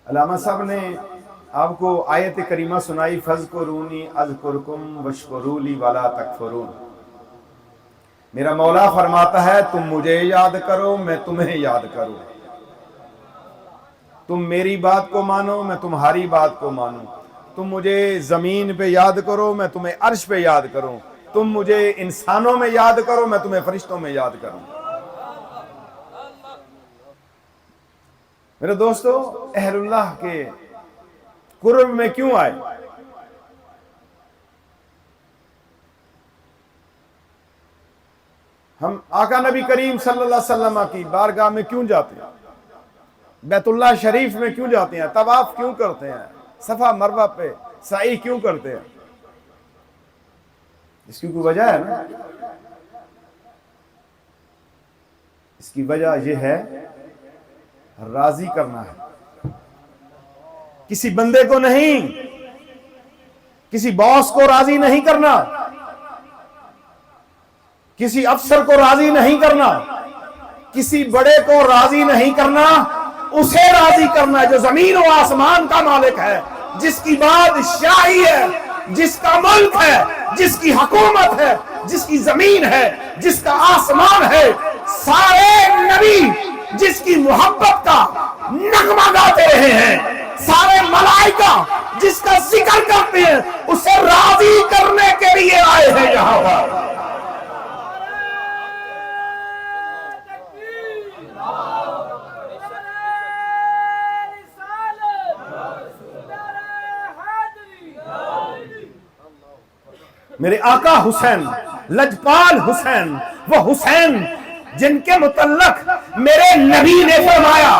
علامہ صاحب نے آپ کو آیت کریمہ سنائی، فَاذْكُرُونِي أَذْكُرْكُمْ وَاشْكُرُوا لِي وَلَا تَكْفُرُونَ۔ میرا مولا فرماتا ہے تم مجھے یاد کرو میں تمہیں یاد کروں، تم میری بات کو مانو میں تمہاری بات کو مانوں، تم مجھے زمین پہ یاد کرو میں تمہیں عرش پہ یاد کروں، تم مجھے انسانوں میں یاد کرو میں تمہیں فرشتوں میں یاد کروں۔ میرے دوستو، اہل اللہ کے قرب میں کیوں آئے؟ ہم آقا نبی کریم صلی اللہ علیہ وسلم کی بارگاہ میں کیوں جاتے ہیں؟ بیت اللہ شریف میں کیوں جاتے ہیں؟ طواف کیوں کرتے ہیں؟ صفا مروہ پہ سعی کیوں کرتے ہیں؟ اس کی کوئی وجہ ہے نا؟ اس کی وجہ یہ ہے راضی کرنا ہے، کسی بندے کو نہیں، کسی باس کو راضی نہیں کرنا، کسی افسر کو راضی نہیں کرنا، کسی بڑے کو راضی نہیں کرنا، اسے راضی کرنا جو زمین و آسمان کا مالک ہے، جس کی بادشاہی ہے، جس کا ملک ہے، جس کی حکومت ہے، جس کی زمین ہے، جس کا آسمان ہے۔ سارے نبی جس کی محبت کا نغمہ گاتے رہے ہیں، سارے ملائکہ جس کا ذکر کرتے ہیں، اسے راضی کرنے کے لیے آئے ہیں یہاں پر۔ میرے آقا حسین، لجپال حسین، وہ حسین جن کے متعلق میرے نبی نے فرمایا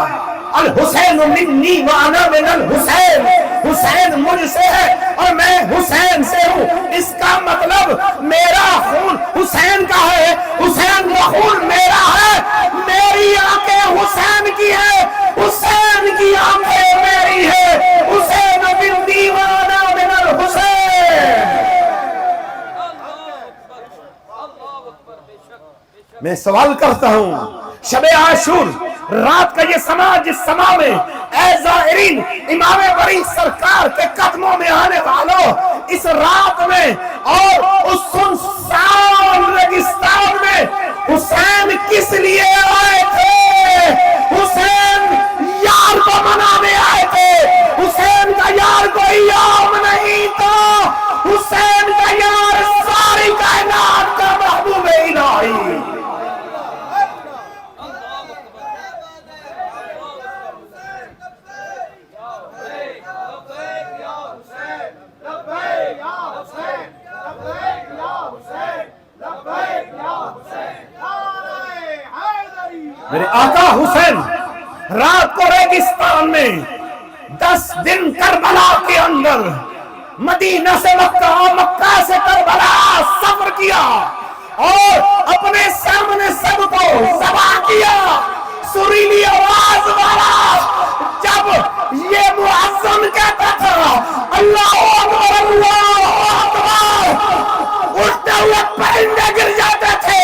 الحسین منی وانا من الحسین، حسین مجھ سے ہے اور میں حسین سے ہوں۔ اس کا مطلب میرا خون حسین کا ہے، حسین کا خون میرا ہے، میری آنکھیں حسین کی ہے، حسین کی آنکھیں میری ہے، حسین منی وانا من الحسین۔ میں سوال کرتا ہوں، شب عاشور رات کا یہ سما جس سما میں اے زائرین امام بری سرکار کے قدموں میں آنے والوں، اس رات میں اور اس سنسان ریگستان میں حسین کس لیے آئے تھے؟ حسین یار کو منانے آئے تھے۔ حسین کا یار کوئی عام نہیں تھا، حسین کا یار ساری کائنات کا محبوب الہی۔ میرے آقا حسین رات کو ریگستان میں 10 دن کربلا کے اندر مدینہ سے مکہ اور مکہ سے کربلا سفر کیا اور اپنے سامنے سب کو ذبح کیا۔ سریلی آواز والا جب یہ مؤذن کہتا تھا اللہ اکبر اللہ اکبر، اٹھتے ہوئے پرندے گر جاتے تھے۔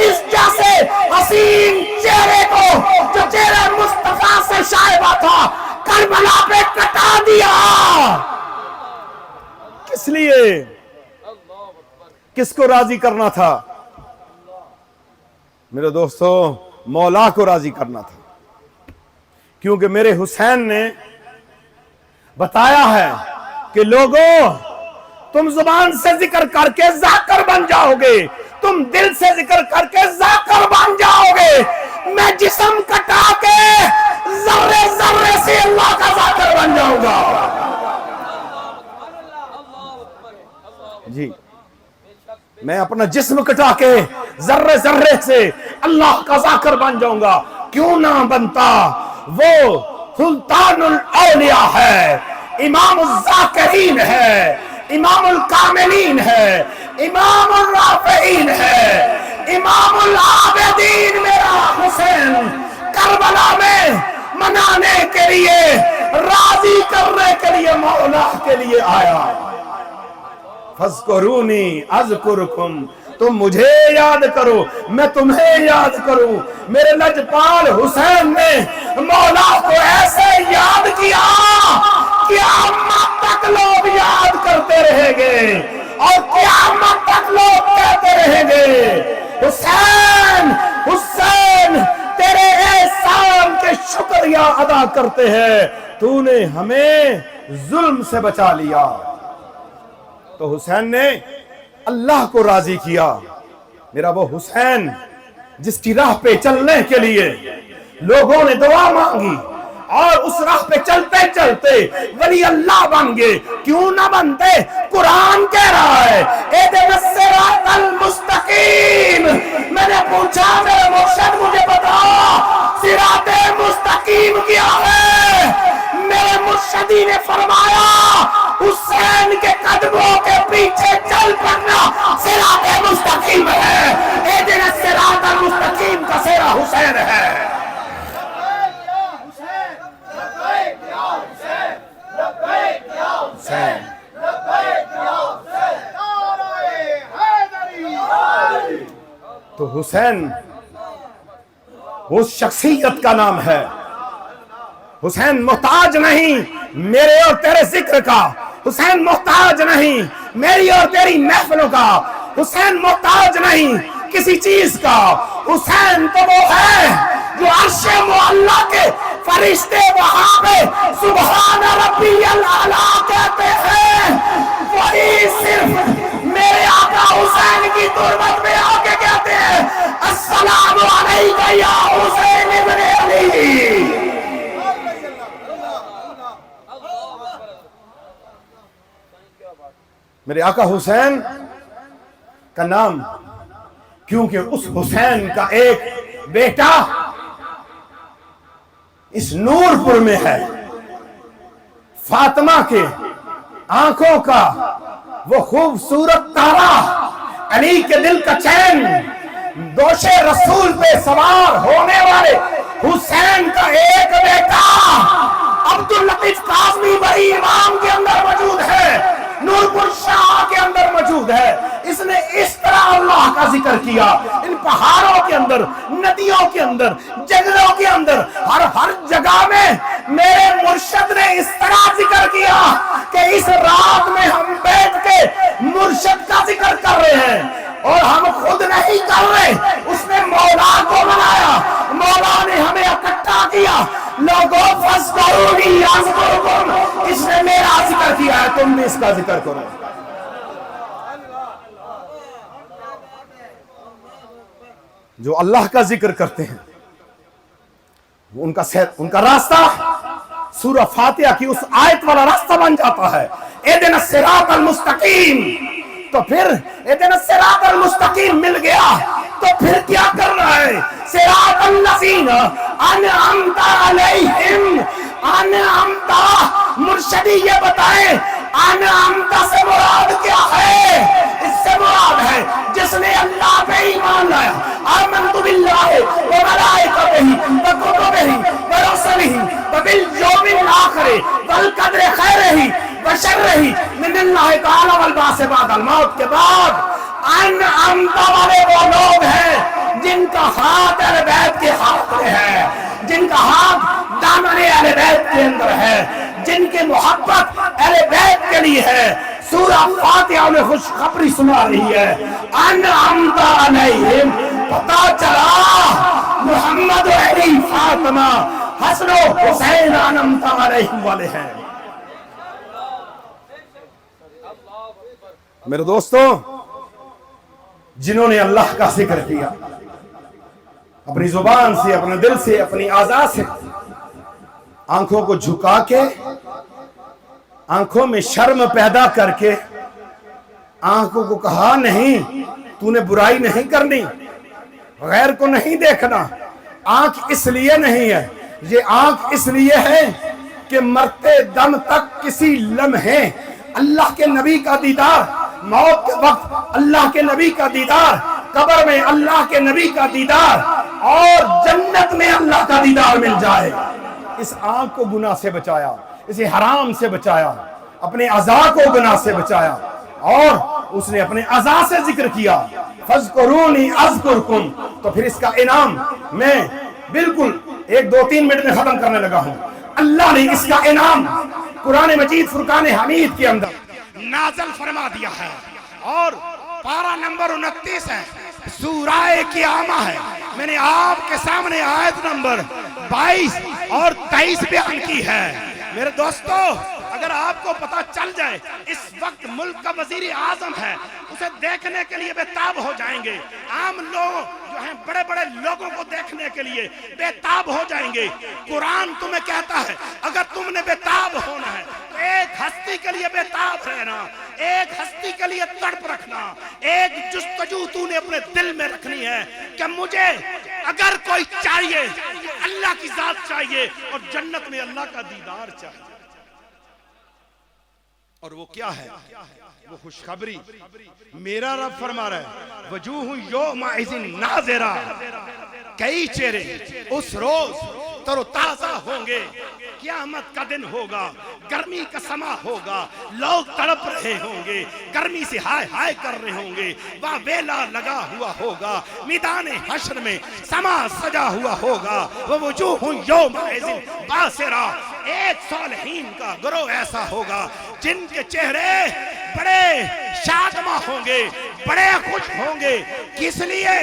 اس جیسے حسین چہرے کو جو چہرے مصطفیٰ سے شائبہ تھا کربلا پہ کٹا دیا۔ کس لیے؟ کس کو راضی کرنا تھا؟ میرے دوستو، مولا کو راضی کرنا تھا، کیونکہ میرے حسین نے بتایا ہے کہ لوگوں تم زبان سے ذکر کر کے ذاکر بن جاؤ گے، تم دل سے ذکر کر کے ذاکر بن جاؤ گے، میں جسم کٹا کے ذرے ذرے سے اللہ کا ذاکر بن جاؤں گا۔ جی، میں اپنا جسم کٹا کے ذرے ذرے سے اللہ کا ذاکر بن جاؤں گا۔ کیوں نہ بنتا؟ وہ سلطان الاولیاء ہے، امام الذاکرین ہے، امام الکاملین ہے، امام الرافعین ہے، امام العابدین میرا حسین کربلا میں منانے کے لیے، راضی کرنے کے لیے مولا کے لیے آیا۔ فَاذْكُرُونِي أَذْكُرْكُمْ، تم مجھے یاد کرو میں تمہیں یاد کروں۔ میرے لجپال حسین نے مولا کو ایسے یاد کیا اور قیامت تک لوگ کہتے رہیں گے حسین حسین تیرے احسان کے شکریہ ادا کرتے ہیں، تو نے ہمیں ظلم سے بچا لیا۔ تو حسین نے اللہ کو راضی کیا، میرا وہ حسین جس کی راہ پہ چلنے کے لیے لوگوں نے دعا مانگی اور اس راہ پہ چلتے چلتے ولی اللہ بن گئے، کیوں نہ بنتے؟ قرآن کہہ رہا ہے اہدنا الصراط المستقیم۔ میں نے پوچھا میرے مرشد مجھے بتا صراط مستقیم کیا ہے؟ میرے مرشدی نے فرمایا حسین کے قدموں کے پیچھے چل پڑنا صراط مستقیم ہے۔ اہدنا الصراط المستقیم کا سہرا حسین ہے۔ تو حسین اس شخصیت کا نام ہے۔ حسین محتاج نہیں میرے اور تیرے ذکر کا، حسین محتاج نہیں میری اور تیری محفلوں کا، حسین محتاج نہیں کسی چیز کا۔ حسین تو وہ ہے جو عرش معلیٰ کے فرشتے وہاں پہ سبحان ربی الاعلیٰ کہتے ہیں، وہی صرف میرے آقا حسین کی تربت میں آ کے کہتے ہیں السلام علیکہ یا حسین ابن علی۔ میرے آقا حسین کا نام کیونکہ اس حسین کا ایک بیٹا اس نور پور میں ہے، فاطمہ کے آنکھوں کا وہ خوبصورت تارا، علی کے دل کا چین، دوش رسول پہ سوار ہونے والے حسین کا ایک بیٹا عبداللطیف کاظمی بڑی امام کے اندر موجود ہے، نور پور شاہ کے اندر موجود ہے۔ اس نے اس طرح اللہ کا ذکر کیا، ان پہاڑوں کے اندر، ندیوں کے اندر، جنگلوں کے اندر، ہر جگہ میں میرے مرشد نے اس طرح ذکر کیا کہ اس رات میں ہم بیٹھ کے مرشد کا ذکر کر رہے ہیں اور ہم خود نہیں کر رہے، اس نے مولا کو بنایا، مولا نے ہمیں اکٹھا کیا۔ لوگوں فاذکرونی اذکرکم، اس نے میرا ذکر کیا ہے، تم بھی اس کا ذکر کرو۔ جو اللہ کا ذکر کرتے ہیں ان کا راستہ سورہ فاتحہ کی اس آیت والا راستہ بن جاتا ہے، اہدنا الصراط المستقیم۔ تو پھر اہدنا الصراط المستقیم مل گیا تو پھر کیا کرنا ہے؟ صراط الذین انعمت علیہم، انعمت مرشدی یہ بتائیں انعمت سے مراد کیا ہے؟ اس سے مراد ہے جس نے اللہ پہ ایمان لایا، آمنت باللہ وملائکتہ وکتبہ ورسلہ وبالیوم الآخر والقدر خیرہ وشرہ من اللہ تعالی والبعث بعد الموت کے بعد انعمت والے وہ لوگ ہیں جن کا ہاتھ اہل بیت کے ہاتھ میں ہے، جن کا ہاتھ دامن اہل بیت کے اندر ہے، جن کی محبت اہل بیت کے لیے ہے۔ سورہ فاتحہ میں خوشخبری سنا رہی ہے، انعمت علیہم، پتا چلا محمد و علی فاطمہ حسن و حسین انعمت علیہم والے ہیں۔ میرے دوستوں، جنہوں نے اللہ کا ذکر کیا اپنی زبان سے، اپنے دل سے، اپنی اعضاء سے، آنکھوں کو جھکا کے، آنکھوں میں شرم پیدا کر کے، آنکھوں کو کہا نہیں تو نے برائی نہیں کرنی، غیر کو نہیں دیکھنا۔ آنکھ اس لیے نہیں ہے، یہ آنکھ اس لیے ہے کہ مرتے دم تک کسی لمحے اللہ کے نبی کا دیدار، موت کے وقت اللہ کے نبی کا دیدار، قبر میں اللہ کے نبی کا دیدار اور جنت میں اللہ کا دیدار مل جائے۔ اس آنکھ کو گناہ سے بچایا، اسے حرام سے بچایا، اپنے اعضاء کو گناہ سے بچایا، اور اس نے اپنے اعضاء سے ذکر کیا فَاذْكُرُونِي أَذْكُرْكُمْ۔ تو پھر اس کا انعام میں بالکل 1-2-3 منٹ میں ختم کرنے لگا ہوں۔ اللہ نے اس کا انعام قرآن مجید فرقان حمید کے اندر نازل فرما دیا ہے، اور پارہ نمبر 29 ہے، سورہ قیامہ ہے۔ میں نے آپ کے سامنے آیت نمبر 22 اور 23 بیان کی ہے۔ میرے دوستو، اگر آپ کو پتا چل جائے اس وقت ملک کا وزیر اعظم ہے، اسے دیکھنے کے لیے بے تاب ہو جائیں گے۔ عام لوگ جو ہیں بڑے بڑے لوگوں کو دیکھنے کے لیے بے تاب ہو جائیں گے۔ قرآن تمہیں کہتا ہے اگر تم نے بے تاب ہونا ہے تو ایک ہستی کے لیے بے تاب رہنا، ایک ہستی کے لیے تڑپ رکھنا، ایک جستجو تو نے اپنے دل میں رکھنی ہے کہ مجھے اگر کوئی چاہیے تو اللہ کی ذات چاہیے اور جنت میں اللہ کا دیدار چاہیے۔ اور وہ کیا ہے؟ وہ خوشخبری میرا رب فرما رہا ہے وجوہ یومئذ ناظرہ، کئی چہرے اس روز تر و تازہ ہوں گے۔ قیامت کا دن ہوگا، گرمی کا سما ہوگا، لوگ تڑپ رہے ہوں گے، گرمی سے ہائے ہائے کر رہے ہوں گے، وہاں ویلا لگا ہوا ہوگا، میدان حشر میں سما سجا ہوا ہوگا۔ وجوہ یومئذ باسرہ، ایک صالحین کا گروہ ایسا ہوگا جن کے چہرے بڑے شادماں ہوں گے، بڑے خوش ہوں گے۔ کس لیے؟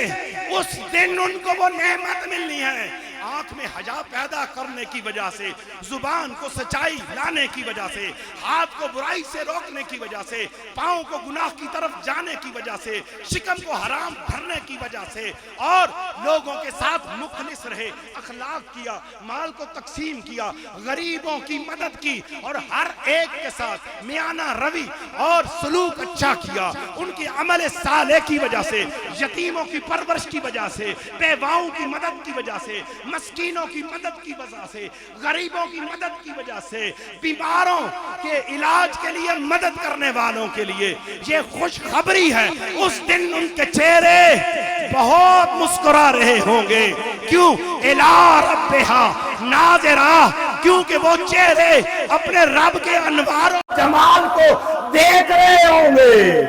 اس دن ان کو وہ نعمت ملنی ہے، آنکھ میں حیا پیدا کرنے کی وجہ سے، زبان کو سچائی لانے کی وجہ سے، ہاتھ کو برائی سے روکنے کی وجہ سے، پاؤں کو گناہ کی طرف جانے کی وجہ سے، شکم کو حرام بھرنے کی وجہ سے، اور لوگوں کے ساتھ مخلص رہے، اخلاق کیا، مال کو تقسیم کیا، غریبوں کی مدد کی، اور ہر ایک کے ساتھ میانہ روی اور سلوک اچھا کیا۔ ان کی عمل صالح کی وجہ سے، یتیموں کی پرورش کی وجہ سے، بیواؤں کی مدد کی وجہ سے، مسکینوں کی مدد کی وجہ سے، غریبوں کی مدد کی وجہ سے، بیماروں کے علاج کے لیے مدد کرنے والوں کے لیے یہ خوشخبری ہے۔ اس دن ان کے چہرے بہت مسکرا رہے ہوں گے۔ کیوں؟ الی ربہا ناظرہ، کیونکہ وہ چہرے اپنے رب کے انوار و جمال کو دیکھ رہے ہوں گے۔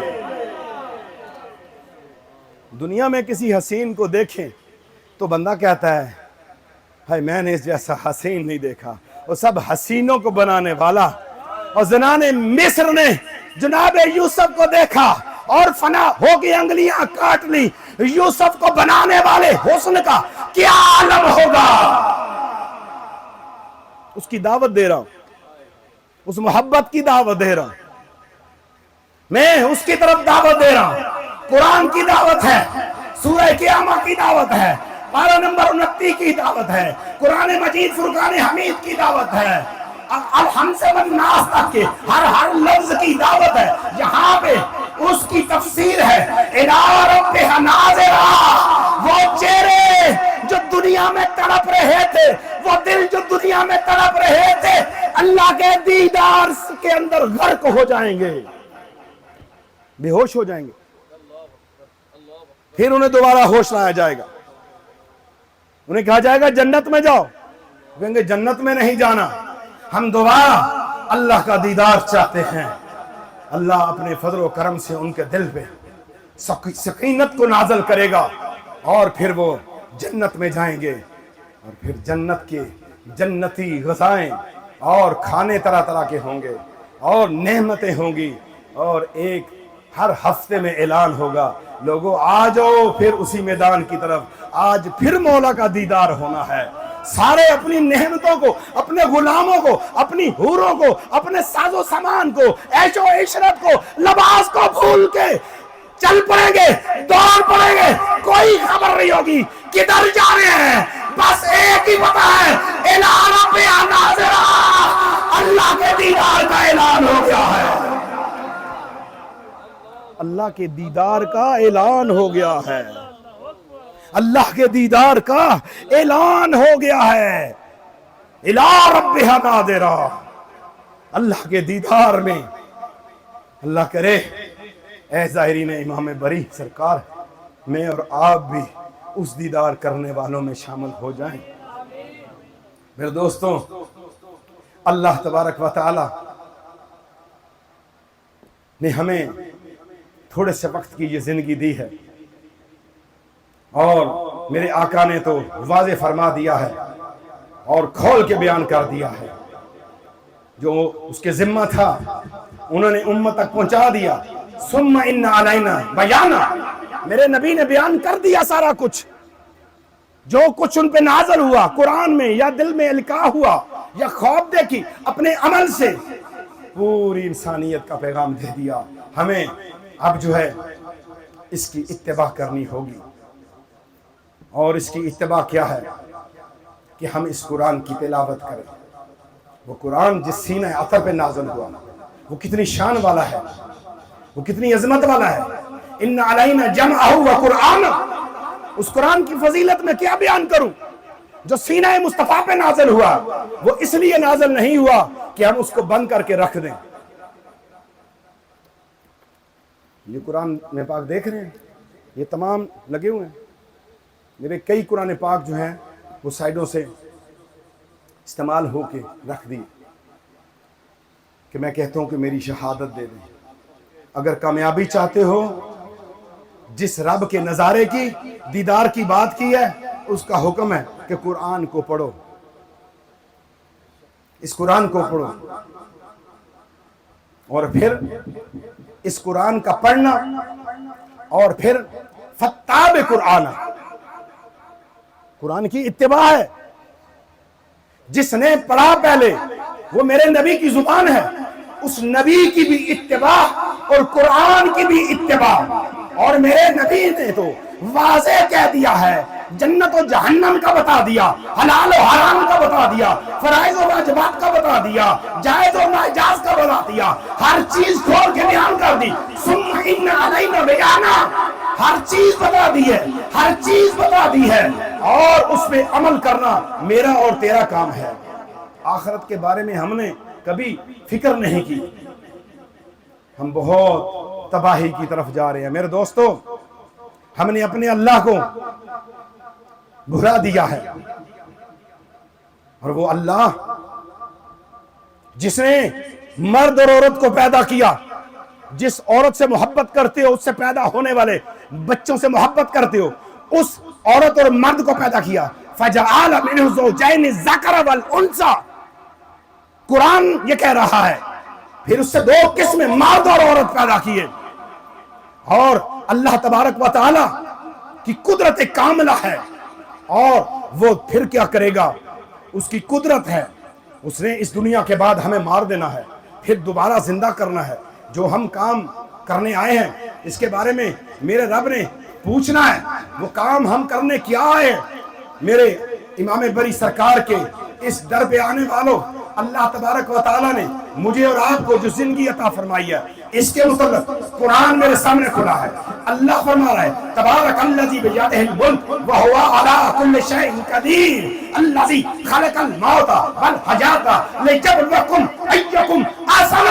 دنیا میں کسی حسین کو دیکھیں تو بندہ کہتا ہے بھائی میں نے اس جیسا حسین نہیں دیکھا۔ وہ سب حسینوں کو بنانے والا، اور زنان مصر نے جناب یوسف کو دیکھا اور فنا ہو گئی، انگلیاں کاٹ لی۔ یوسف کو بنانے والے حسن کا کیا عالم ہوگا؟ اس کی دعوت دے رہا ہوں، اس محبت کی دعوت دے رہا ہوں، میں اس کی طرف دعوت دے رہا ہوں۔ قرآن کی دعوت ہے، سورہ قیامہ کی دعوت ہے، پارہ نمبر 29 کی دعوت ہے، قرآن مجید فرقان حمید کی دعوت ہے، الحمد سے والناس تک کے ہر لفظ کی دعوت ہے۔ یہاں پہ اس کی تفسیر ہے الی ربہا ناظرہ، وہ چہرے جو دنیا میں تڑپ رہے تھے، وہ دل جو دنیا میں تڑپ رہے تھے، اللہ کے دیدار کے اندر غرق ہو جائیں گے، بے ہوش ہو جائیں گے۔ پھر انہیں دوبارہ ہوش لایا جائے گا، انہیں کہا جائے گا جنت میں جاؤ، کہیں گے جنت میں نہیں جانا، ہم دوبارہ اللہ کا دیدار چاہتے ہیں۔ اللہ اپنے فضل و کرم سے ان کے دل پہ سکینت کو نازل کرے گا، اور پھر وہ جنت میں جائیں گے، اور پھر جنت کے جنتی غذائیں اور کھانے طرح طرح کے ہوں گے، اور نعمتیں ہوں گی، اور ایک ہر ہفتے میں اعلان ہوگا لوگوں آ جاؤ پھر اسی میدان کی طرف، آج پھر مولا کا دیدار ہونا ہے۔ سارے اپنی نعمتوں کو، اپنے غلاموں کو، اپنی حوروں کو، اپنے ساز و سامان کو، عیش و عشرت کو، لباس کو بھول کے چل پڑیں گے، دوڑ پڑیں گے، کوئی خبر نہیں ہوگی کدھر جا رہے ہیں، بس ایک ہی پتہ ہے الی ربہا ناظرہ، اللہ کے دیدار کا اعلان ہو گیا ہے، اللہ کے دیدار کا اعلان ہو گیا ہے، اللہ کے دیدار کا اعلان ہو گیا ہے۔ الی ربہا ناظرہ، اللہ کے دیدار میں، اللہ کرے اے ظاہرین امام بری سرکار، میں اور آپ بھی اس دیدار کرنے والوں میں شامل ہو جائیں۔ میرے دوستوں، اللہ تبارک و تعالی نے ہمیں تھوڑے سے وقت کی یہ زندگی دی ہے، اور میرے آقا نے تو واضح فرما دیا ہے اور کھول کے بیان کر دیا ہے جو اس کے ذمہ تھا انہوں نے امت تک پہنچا دیا. ثم ان علینا بیانا, میرے نبی نے بیان کر دیا سارا کچھ, جو کچھ ان پہ نازل ہوا قرآن میں یا دل میں القاء ہوا یا خواب دیکھی, اپنے عمل سے پوری انسانیت کا پیغام دے دیا. ہمیں اب جو ہے اس کی اتباع کرنی ہوگی. اور اس کی اتباع کیا ہے کہ ہم اس قرآن کی تلاوت کریں. وہ قرآن جس سینہ عطر پہ نازل ہوا وہ کتنی شان والا ہے, وہ کتنی عظمت والا ہے. ان علینا جمعہ و قرآن, اس قرآن کی فضیلت میں کیا بیان کروں جو سینہ مصطفیٰ پہ نازل ہوا. وہ اس لیے نازل نہیں ہوا کہ ہم اس کو بند کر کے رکھ دیں. یہ قرآن میں پاک دیکھ رہے ہیں, یہ تمام لگے ہوئے ہیں. میرے کئی قرآن پاک جو ہیں وہ سائیڈوں سے استعمال ہو کے رکھ دی کہ میں کہتا ہوں کہ میری شہادت دے دیں. اگر کامیابی چاہتے ہو, جس رب کے نظارے کی دیدار کی بات کی ہے, اس کا حکم ہے کہ قرآن کو پڑھو, اس قرآن کو پڑھو. اور پھر اس قرآن کا پڑھنا اور پھر فتاب قرآن, قرآن کی اتباع ہے. جس نے پڑھا پہلے وہ میرے نبی کی زبان ہے, اس نبی کی بھی اتباع اور قرآن کی بھی اتباع. اور میرے نبی نے تو واضح کہہ دیا ہے, جنت و جہنم کا بتا دیا, حلال و حرام کا بتا دیا, فرائض و واجبات کا بتا دیا, جائز و ناجائز کا بتا دیا, ہر چیز کھول کے بیان کر دی. ثم ان علینا بیانا, ہر چیز بتا دی ہے, ہر چیز بتا دی ہے. اور اس پہ عمل کرنا میرا اور تیرا کام ہے. آخرت کے بارے میں ہم نے کبھی فکر نہیں کی. ہم بہت تباہی کی طرف جا رہے ہیں میرے دوستو. ہم نے اپنے اللہ کو بھلا دیا ہے, اور وہ اللہ جس نے مرد اور عورت کو پیدا کیا, جس عورت سے محبت کرتے ہو, اس سے پیدا ہونے والے بچوں سے محبت کرتے ہو, اس عورت اور مرد کو پیدا کیا. فَجَعَلَ مِنْهُ زَوْجَيْنِ الذَّكَرَ وَالْأُنثَى, قرآن یہ کہہ رہا ہے. پھر اس سے دو قسمیں مرد اور عورت پیدا کیے. اور اللہ تبارک و تعالی کی قدرت کاملہ ہے, اور وہ پھر کیا کرے گا, اس کی قدرت ہے. اس نے اس دنیا کے بعد ہمیں مار دینا ہے, پھر دوبارہ زندہ کرنا ہے. جو ہم کام کرنے آئے ہیں اس کے بارے میں میرے رب نے پوچھنا ہے. وہ کام ہم کرنے کیا آئے. میرے امام بری سرکار کے اس در پہ آنے والوں, اللہ تبارک و تعالیٰ نے مجھے اور آپ کو جو زندگی عطا فرمائی ہے, اس کے متعلق قرآن میرے سامنے کھلا ہے. اللہ فرما رہا ہے, تبارک الذی بیدہ الملک وہو علی کل شیء قدیر الذی خلق الموت والحیات لیبلوکم ایکم احسن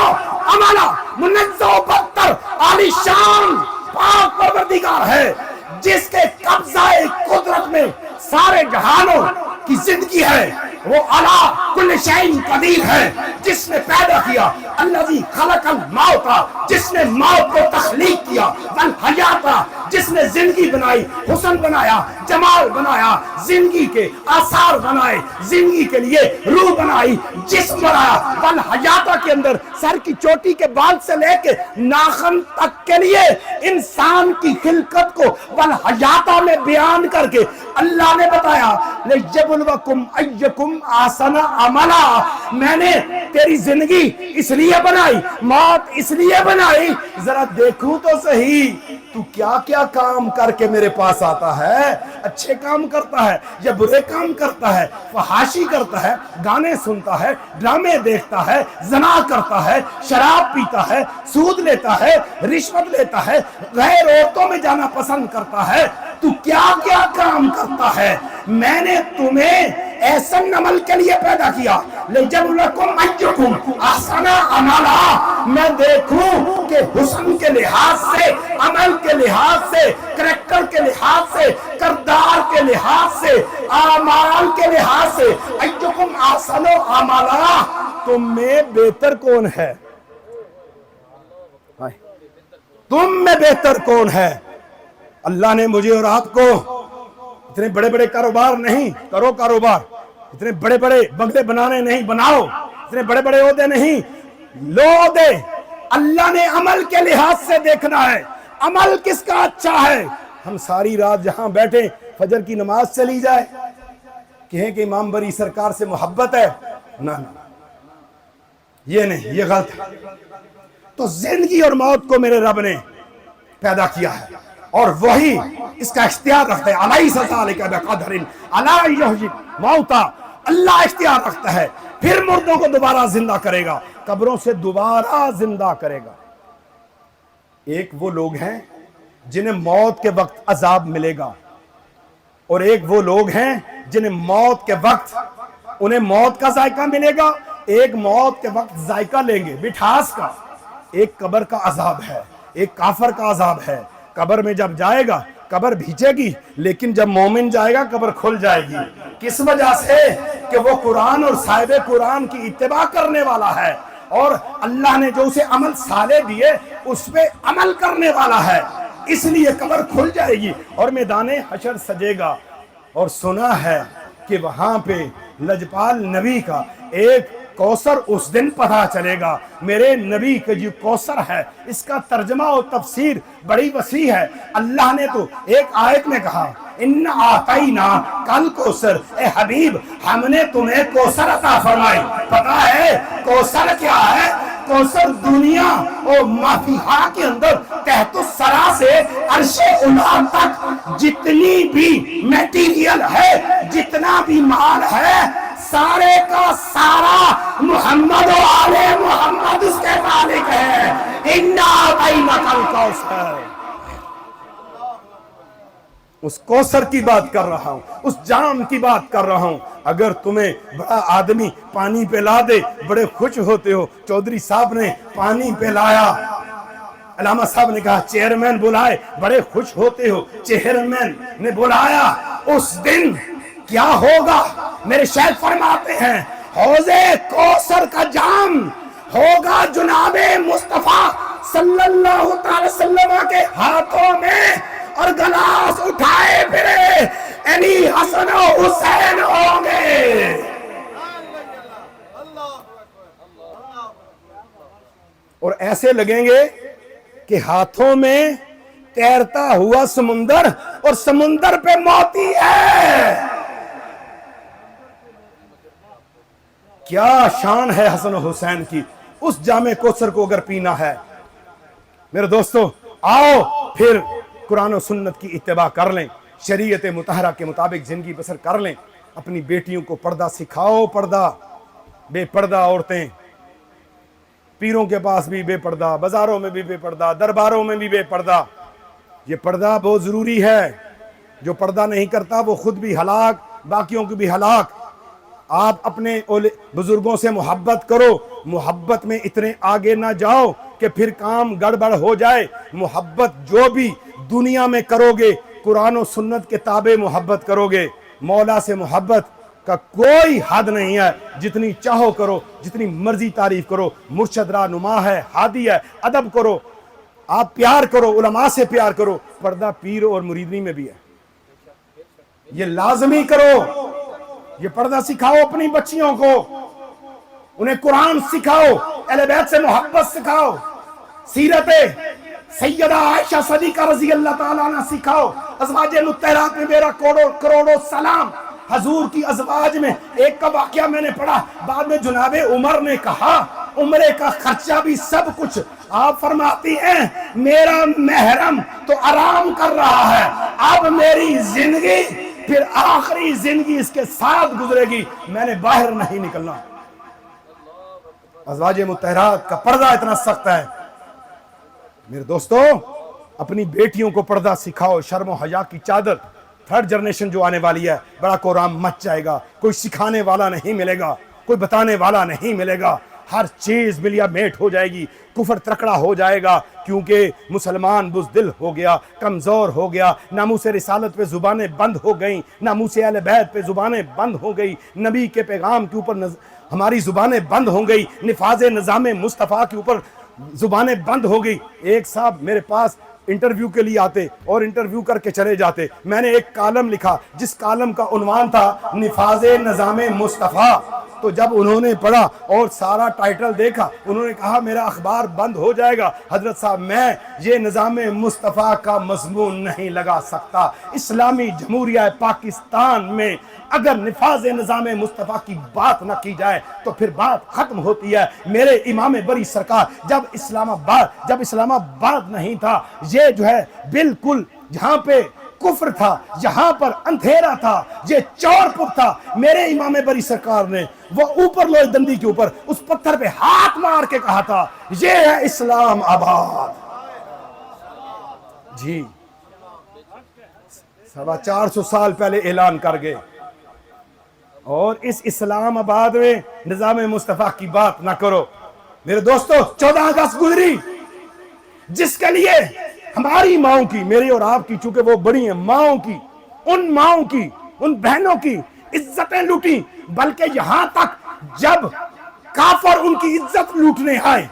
عملا. منزہ و برتر عالی شان پاک پروردگار ہے, جس کے قبضہ قدرت میں سارے جہانوں کی زندگی ہے. وہ علی کل شیء قدیر ہے, جس نے پیدا کیا. الذی خلق الموت, جس نے موت کو تخلیق کیا. والحیات, جس نے زندگی بنائی, حسن بنایا, جمال بنایا, زندگی کے آثار بنائے, زندگی کے لیے روح بنائی, جسم بنایا. والحیات کے اندر سر کی چوٹی کے بال سے لے کے ناخن تک کے لیے انسان کی خلقت کو والحیات میں بیان کر کے اللہ نے بتایا لیبلوکم ایکم احسن عملا. میں نے تیری زندگی اس لیے بنائی, موت اس لیے بنائی, ذرا دیکھوں تو صحیح تو کیا کیا کام کر کے میرے پاس آتا ہے. اچھے کام کرتا ہے یا برے کام کرتا ہے, فحاشی کرتا ہے, گانے سنتا ہے, ڈرامے دیکھتا ہے, زنا کرتا ہے, شراب پیتا ہے, سود لیتا ہے, رشوت لیتا ہے, غیر عورتوں میں جانا پسند کرتا ہے. تو کیا کیا کام کرتا ہے. میں نے تمہیں احسن عمل کے لیے پیدا کیا. لیبلوکم ایکم احسن عملا, میں دیکھوں کہ حسن کے لحاظ سے, عمل کے لحاظ سے, کریکٹر کے لحاظ سے, کردار کے لحاظ سے, اعمال کے لحاظ سے, ایکم احسن عملا, تم میں بہتر کون ہے, تم میں بہتر کون ہے. اللہ نے مجھے اور آپ کو اتنے بڑے بڑے کاروبار نہیں کرو, کاروبار اتنے بڑے بڑے بنگلے بنانے نہیں, بناؤ. اتنے بڑے بڑے عہدے نہیں، لو عہدے، اللہ نے عمل کے لحاظ سے دیکھنا ہے، عمل کس کا اچھا ہے۔ ہم ساری رات جہاں بیٹھے فجر کی نماز چلی جائے، کہیں کہ امام بری سرکار سے محبت ہے، نہ یہ نہیں، یہ غلط ہے۔ تو زندگی اور موت کو میرے رب نے پیدا کیا ہے اور وہی اس کا اختیار رکھتا ہے۔ الیس ذلک بقادر علی ان یحیی الموتى، اللہ اختیار رکھتا ہے، پھر مردوں کو دوبارہ زندہ کرے گا، قبروں سے دوبارہ زندہ کرے گا۔ ایک وہ لوگ ہیں جنہیں موت کے وقت عذاب ملے گا، اور ایک وہ لوگ ہیں جنہیں موت کے وقت انہیں موت کا ذائقہ ملے گا، ایک موت کے وقت ذائقہ لیں گے مٹھاس کا۔ ایک قبر کا عذاب ہے، ایک کافر کا عذاب ہے۔ قبر میں جب جائے گا قبر بھیجے گی، لیکن جب مومن جائے گا قبر کھل جائے گی۔ کس وجہ سے؟ کہ وہ قرآن اور صاحب قرآن کی اتباع کرنے والا ہے، اور اللہ نے جو اسے عمل صالح دیے اس پہ عمل کرنے والا ہے، اس لیے قبر کھل جائے گی اور میدان حشر سجے گا۔ اور سنا ہے کہ وہاں پہ لجپال نبی کا ایک کوثر اس دن پتہ چلے گا۔ میرے نبی کا جو کوثر ہے اس کا ترجمہ اور تفسیر بڑی وسیع ہے۔ اللہ نے تو ایک آیت میں کہا ان آتینا کل کوثر، اے حبیب ہم نے تمہیں کوثر عطا فرمائی۔ پتہ ہے کوثر کیا ہے؟ کوثر دنیا اور ما فیہا کے اندر تحت الثری سے عرش اولا تک جتنی بھی میٹیریل ہے، جتنا بھی مال ہے، سارے کا سارا محمد و آل محمد اس کے مالک ہے۔ اِنَّا أَعْطَيْنَاكَ الْكَوْثَرَ، اس کوثر کی بات کر رہا ہوں، اس جام کی بات کر رہا ہوں۔ اگر تمہیں بڑا آدمی پانی پلا دے بڑے خوش ہوتے ہو۔ چودھری صاحب نے پانی پلایا، علامہ صاحب نے کہا چیئرمین بلائے، بڑے خوش ہوتے ہو۔ چیئرمین نے بلایا، اس دن کیا ہوگا؟ میرے شیخ فرماتے ہیں حوض کوثر کا جام ہوگا جناب مصطفیٰ صلی اللہ تعالی وسلم کے ہاتھوں میں، اور گلاس اٹھائے پھرے علی حسن و حسین ہوں گے۔ اور ایسے لگیں گے کہ ہاتھوں میں تیرتا ہوا سمندر، اور سمندر پہ موتی ہے۔ کیا شان ہے حسن و حسین کی۔ اس جام کوثر کو اگر پینا ہے میرے دوستو، آؤ پھر قرآن و سنت کی اتباع کر لیں، شریعت مطہرہ کے مطابق زندگی بسر کر لیں۔ اپنی بیٹیوں کو پردہ سکھاؤ۔ پردہ، بے پردہ عورتیں پیروں کے پاس بھی بے پردہ، بازاروں میں بھی بے پردہ، درباروں میں بھی بے پردہ۔ یہ پردہ بہت ضروری ہے۔ جو پردہ نہیں کرتا وہ خود بھی ہلاک، باقیوں کو بھی ہلاک۔ آپ اپنے بزرگوں سے محبت کرو، محبت میں اتنے آگے نہ جاؤ کہ پھر کام گڑبڑ ہو جائے۔ محبت جو بھی دنیا میں کرو گے قرآن و سنت کے تابع محبت کرو گے۔ مولا سے محبت کا کوئی حد نہیں ہے، جتنی چاہو کرو، جتنی مرضی تعریف کرو۔ مرشد رہنما ہے، ہادی ہے، ادب کرو، آپ پیار کرو، علماء سے پیار کرو۔ پردہ پیر اور مریدنی میں بھی ہے، یہ لازمی کرو۔ یہ پردہ سکھاؤ اپنی بچیوں کو، انہیں قرآن سکھاؤ، اہل بیت سے محبت سکھاؤ، سیرت سیدہ عائشہ صدیقہ رضی اللہ تعالیٰ عنہ سکھاؤ۔ ازواج مطہرات میں میرا کروڑوں سلام۔ حضور کی ازواج میں ایک کا واقعہ میں نے پڑھا، بعد میں جناب عمر نے کہا عمرے کا خرچہ بھی سب کچھ، آپ فرماتی ہیں میرا محرم تو آرام کر رہا ہے، اب میری زندگی پھر آخری زندگی اس کے ساتھ گزرے گی، میں نے باہر نہیں نکلنا۔ ازواج مطہرات کا پردہ اتنا سخت ہے۔ میرے دوستو، اپنی بیٹیوں کو پردہ سکھاؤ۔ شرم و حیا کی چادر، تھرڈ جنریشن جو آنے والی ہے، بڑا کورام مچ جائے گا، کوئی سکھانے والا نہیں ملے گا، کوئی بتانے والا نہیں ملے گا، ہر چیز ملیا میٹ ہو جائے گی، کفر ترکڑا ہو جائے گا، کیونکہ مسلمان بزدل ہو گیا، کمزور ہو گیا، ناموس رسالت پہ زبانیں بند ہو گئیں، ناموس اہل بیت پہ زبانیں بند ہو گئی، نبی کے پیغام کے اوپر ہماری زبانیں بند ہو گئی، نفاذ نظام مصطفیٰ کے اوپر زبانیں بند ہو گئی۔ ایک صاحب میرے پاس انٹرویو کے لیے آتے اور انٹرویو کر کے چلے جاتے، میں نے ایک کالم لکھا جس کالم کا عنوان تھا نفاذ نظام مصطفیٰ۔ تو جب انہوں نے پڑھا اور سارا ٹائٹل دیکھا انہوں نے کہا میرا اخبار بند ہو جائے گا حضرت صاحب، میں یہ نظام مصطفیٰ کا مضمون نہیں لگا سکتا۔ اسلامی جمہوریہ پاکستان میں اگر نفاذ نظام مصطفیٰ کی بات نہ کی جائے تو پھر بات ختم ہوتی ہے۔ میرے امام بری سرکار جب اسلام آباد نہیں تھا، یہ جو ہے بالکل جہاں پہ کفر تھا، جہاں پر اندھیرا تھا، یہ چور پک تھا، میرے امام بری سرکار نے وہ اوپر لوہے دندی کے اوپر اس پتھر پہ ہاتھ مار کے کہا تھا یہ ہے اسلام آباد۔ جی 450 سال پہلے اعلان کر گئے، اور اس اسلام آباد میں نظام مصطفیٰ کی بات نہ کرو۔ میرے دوستو 14 اگست گزری جس کے لیے ہماری ماؤں کی، میری اور آپ کی چونکہ وہ بڑی ہیں، ماؤں کی ان بہنوں کی عزتیں لوٹی، بلکہ یہاں تک جب کافر ان کی عزت لوٹنے آئے،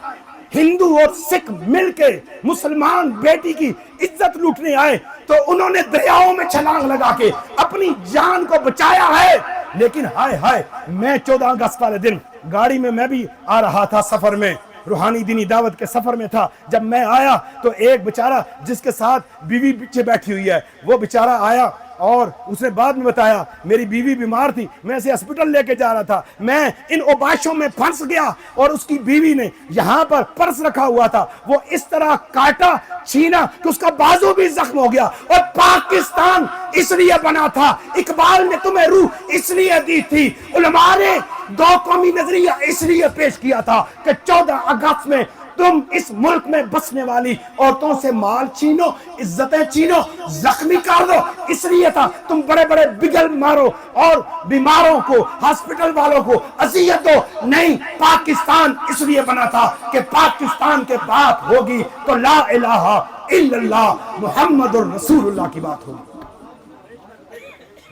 ہندو اور سکھ مل کے مسلمان بیٹی کی عزت لوٹنے آئے تو انہوں نے دریاؤں میں چھلانگ لگا کے اپنی جان کو بچایا ہے۔ لیکن ہائے میں 14 اگست والے دن گاڑی میں بھی آ رہا تھا، سفر میں روحانی دینی دعوت کے سفر میں تھا، جب میں آیا تو ایک بیچارہ جس کے ساتھ بیوی پیچھے بیٹھی ہوئی ہے وہ بیچارہ آیا اور اس نے بعد میں بتایا میری بیوی بیمار تھی، میں اسے ہسپتال لے کے جا رہا تھا، میں ان اوباشوں میں پھنس گیا اور اس کی بیوی نے یہاں پر پرس رکھا ہوا تھا وہ اس طرح کاٹا چھینا کہ اس کا بازو بھی زخم ہو گیا۔ اور پاکستان اس لیے بنا تھا، اقبال نے تمہیں روح اس لیے دی تھی، علماء نے دو قومی نظریہ اس لیے پیش کیا تھا کہ 14 اگست میں تم اس ملک میں بسنے والی عورتوں سے مال چھینو، عزتیں چھینو، زخمی کر دو، اس لیے تھا تم بڑے بڑے بگل مارو اور بیماروں کو، ہاسپٹل والوں کو اذیت دو۔ نہیں، پاکستان اس لیے بنا تھا کہ پاکستان کے بات ہوگی تو لا الہ الا اللہ محمد الرسول اللہ کی بات ہوگی۔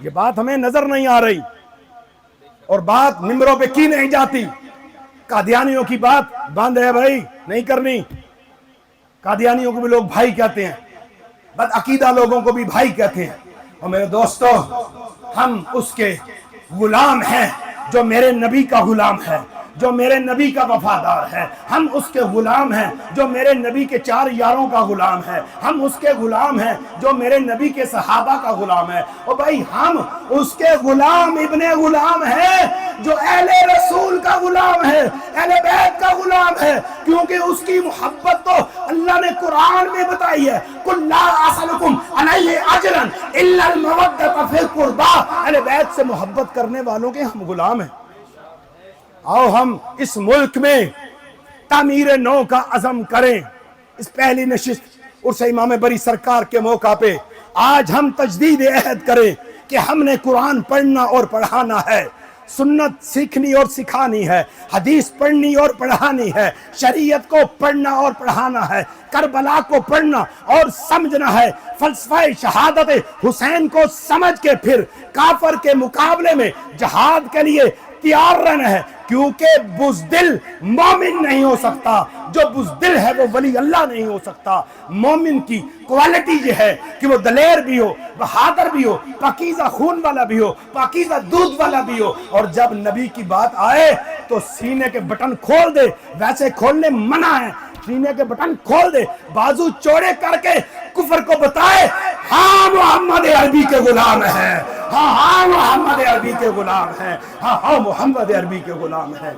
یہ بات ہمیں نظر نہیں آ رہی اور بات ممبروں پہ کی نہیں جاتی۔ قادیانیوں کی بات بند ہے بھائی، نہیں کرنی۔ قادیانیوں کو بھی لوگ بھائی کہتے ہیں، بد عقیدہ لوگوں کو بھی بھائی کہتے ہیں۔ اور میرے دوستو ہم اس کے غلام ہیں جو میرے نبی کا غلام ہے، جو میرے نبی کا وفادار ہے۔ ہم اس کے غلام ہیں جو میرے نبی کے 4 یاروں کا غلام ہے۔ ہم اس کے غلام ہیں جو میرے نبی کے صحابہ کا غلام ہے۔ اور بھائی ہم اس کے غلام ابن غلام ہیں جو اہل رسول کا غلام ہے، اہل بیت کا غلام ہے، کیونکہ اس کی محبت تو اللہ نے قرآن میں بتائی ہے، قُلْ لَا أَسْأَلُكُمْ عَلَيْهِ أَجْرًا إِلَّا الْمَوَدَّةَ فِي الْقُرْبَىٰ۔ اہل بیت سے محبت کرنے والوں کے ہم غلام ہیں۔ آؤ ہم اس ملک میں تعمیر نو کا عزم کریں۔ اس پہلی نشست عرس امام بری سرکار کے موقع پہ آج ہم تجدید عہد کریں کہ ہم نے قرآن پڑھنا اور پڑھانا ہے، سنت سیکھنی اور سکھانی ہے، حدیث پڑھنی اور پڑھانی ہے، شریعت کو پڑھنا اور پڑھانا ہے، کربلا کو پڑھنا اور سمجھنا ہے، فلسفہ شہادت حسین کو سمجھ کے پھر کافر کے مقابلے میں جہاد کے لیے تیار رہنا ہے، کیونکہ بزدل مومن نہیں ہو سکتا، جو بزدل ہے وہ ولی اللہ نہیں ہو سکتا۔ مومن کی کوالٹی یہ ہے کہ وہ دلیر بھی ہو، بہادر بھی ہو، پاکیزہ خون والا بھی ہو، پاکیزہ دودھ والا بھی ہو، اور جب نبی کی بات آئے تو سینے کے بٹن کھول دے، ویسے کھولنے منع ہے، سینے کے بٹن کھول دے، بازو چوڑے کر کے کفر کو بتائے ہاں محمد عربی کے غلام ہیں، ہاں محمد عربی کے غلام ہیں، ہاں محمد عربی کے غلام ہیں۔